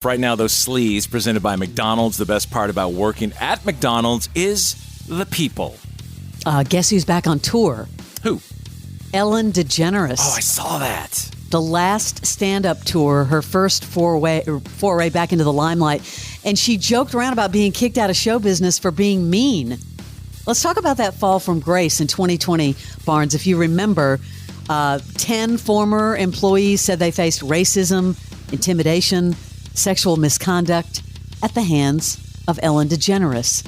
Right now, though, Sleaze, presented by McDonald's. The best part about working at McDonald's is the people. Guess who's back on tour? Who? Ellen DeGeneres. Oh, I saw that. The last stand-up tour, her first foray back into the limelight. And she joked around about being kicked out of show business for being mean. Let's talk about that fall from grace in 2020, Barnes. If you remember, 10 former employees said they faced racism, intimidation, sexual misconduct at the hands of Ellen DeGeneres.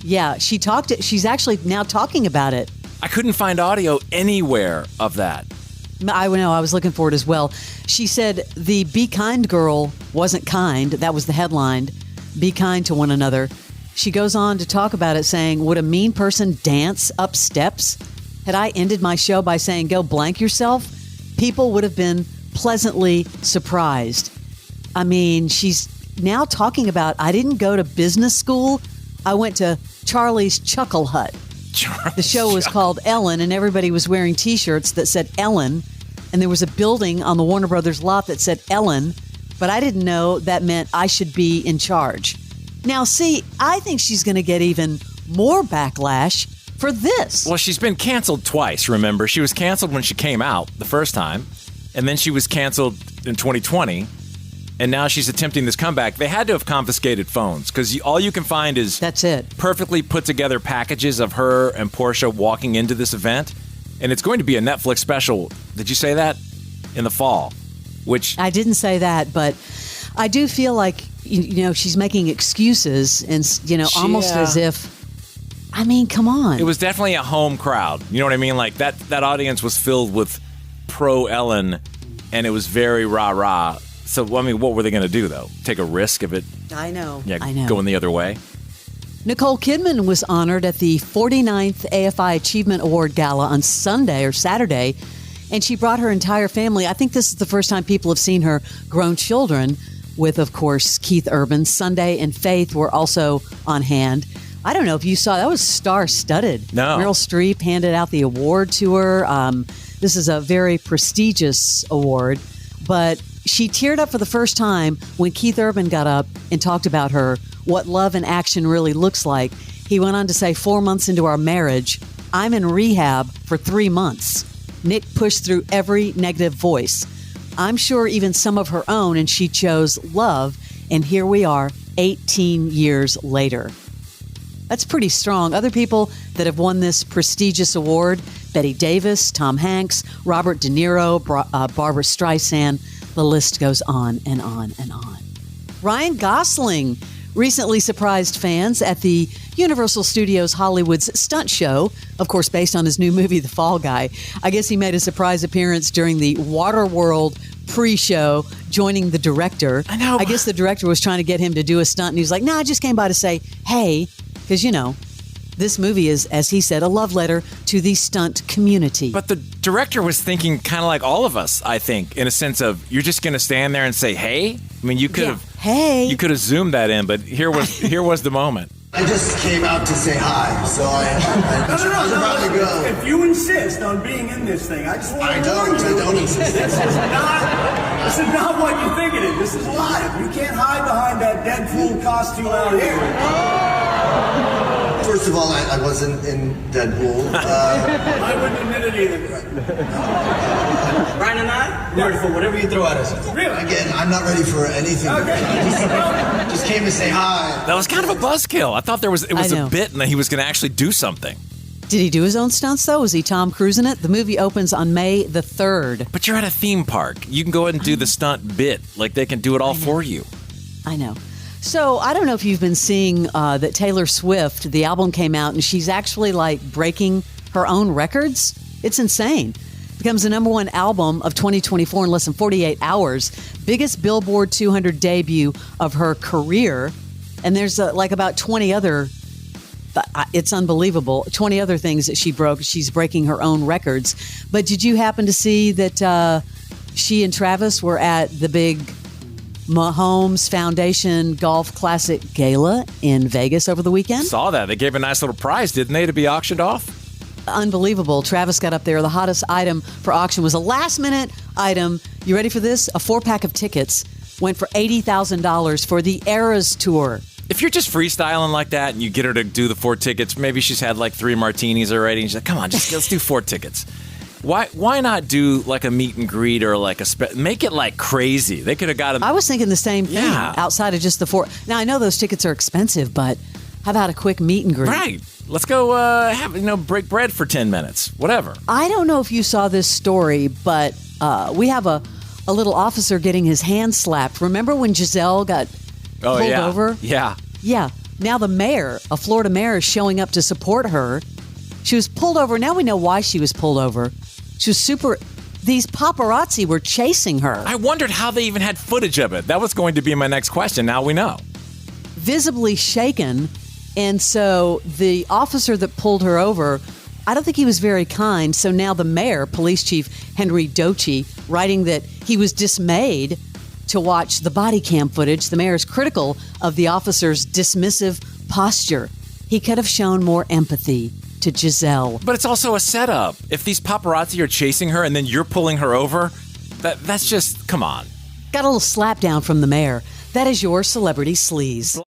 Yeah, she's actually now talking about it. I couldn't find audio anywhere of that. I know, I was looking for it as well. She said the Be Kind girl wasn't kind. That was the headline. Be kind to one another. She goes on to talk about it, saying, would a mean person dance up steps? Had I ended my show by saying, go blank yourself, people would have been pleasantly surprised. I mean, she's now talking about, I didn't go to business school. I went to Charlie's Chuckle Hut. The show was called Ellen, and everybody was wearing T-shirts that said Ellen. And there was a building on the Warner Brothers lot that said Ellen, but I didn't know that meant I should be in charge. Now, see, I think she's going to get even more backlash for this. Well, she's been canceled twice, remember? She was canceled when she came out the first time, and then she was canceled in 2020. And now she's attempting this comeback. They had to have confiscated phones because all you can find is that's it. Perfectly put together packages of her and Portia walking into this event. And it's going to be a Netflix special. Did you say that? In the fall, which I didn't say that, but I do feel like, you know, she's making excuses and, you know, almost as if, I mean, come on. It was definitely a home crowd. You know what I mean? Like that audience was filled with pro Ellen, and it was very rah-rah. So, I mean, what were they going to do, though? Take a risk of it? I know. Yeah, I know. Going the other way? Nicole Kidman was honored at the 49th AFI Achievement Award Gala on Sunday or Saturday, and she brought her entire family. I think this is the first time people have seen her grown children with, of course, Keith Urban. Sunday and Faith were also on hand. I don't know if you saw, that was star-studded. No. Meryl Streep handed out the award to her. This is a very prestigious award, but she teared up for the first time when Keith Urban got up and talked about her, what love and action really looks like. He went on to say, 4 months into our marriage, I'm in rehab for 3 months. Nick pushed through every negative voice. I'm sure even some of her own, and she chose love. And here we are 18 years later. That's pretty strong. Other people that have won this prestigious award, Bette Davis, Tom Hanks, Robert De Niro, Barbara Streisand. The list goes on and on and on. Ryan Gosling recently surprised fans at the Universal Studios Hollywood's stunt show, of course, based on his new movie, The Fall Guy. I guess he made a surprise appearance during the Waterworld pre-show, joining the director. I know. I guess the director was trying to get him to do a stunt, and he was like, I just came by to say, hey, because, you know, this movie is, as he said, a love letter to the stunt community. But the director was thinking kind of like all of us, I think, in a sense of, you're just going to stand there and say, hey? I mean, you could have you could have zoomed that in, but here was the moment. I just came out to say hi, so I was about to go. If you insist on being in this thing, I just want to warn you. I don't insist. This is not what you think it is. This is live. You can't hide behind that Deadpool costume out here. First of all, I wasn't in Deadpool. I wouldn't admit it either. Brian and I, ready for whatever you throw at us. Really? Again, I'm not ready for anything. Okay. Just came to say hi. That was kind of a buzzkill. I thought it was a bit and that he was going to actually do something. Did he do his own stunts, though? Was he Tom Cruise in it? The movie opens on May the 3rd. But you're at a theme park. You can go ahead and do the stunt bit. Like, they can do it all for you. I know. So I don't know if you've been seeing that Taylor Swift, the album came out, and she's actually like breaking her own records. It's insane. Becomes the #1 album of 2024 in less than 48 hours. Biggest Billboard 200 debut of her career. And there's like about 20 other, it's unbelievable, 20 other things that she broke. She's breaking her own records. But did you happen to see that she and Travis were at the big Mahomes Foundation Golf Classic Gala in Vegas over the weekend? Saw that. They gave a nice little prize, didn't they, to be auctioned off? Unbelievable. Travis got up there. The hottest item for auction was a last-minute item. You ready for this? A 4-pack of tickets went for $80,000 for the Eras Tour. If you're just freestyling like that and you get her to do the 4 tickets, maybe she's had like 3 martinis already, and she's like, come on, let's do 4 tickets. Why not do like a meet and greet or like make it like crazy? They could have got them. I was thinking the same thing outside of just the 4. Now, I know those tickets are expensive, but how about a quick meet and greet? Right. Let's go break bread for 10 minutes, whatever. I don't know if you saw this story, but we have a little officer getting his hand slapped. Remember when Gisele got pulled over? Yeah. Yeah. Now the mayor, a Florida mayor, is showing up to support her. She was pulled over. Now we know why she was pulled over. She was these paparazzi were chasing her. I wondered how they even had footage of it. That was going to be my next question. Now we know. Visibly shaken. And so the officer that pulled her over, I don't think he was very kind. So now the mayor, Police Chief Henry Dochi, writing that he was dismayed to watch the body cam footage. The mayor is critical of the officer's dismissive posture. He could have shown more empathy to Gisele. But it's also a setup. If these paparazzi are chasing her and then you're pulling her over, that's just, come on. Got a little slap down from the mayor. That is your Celebrity Sleaze.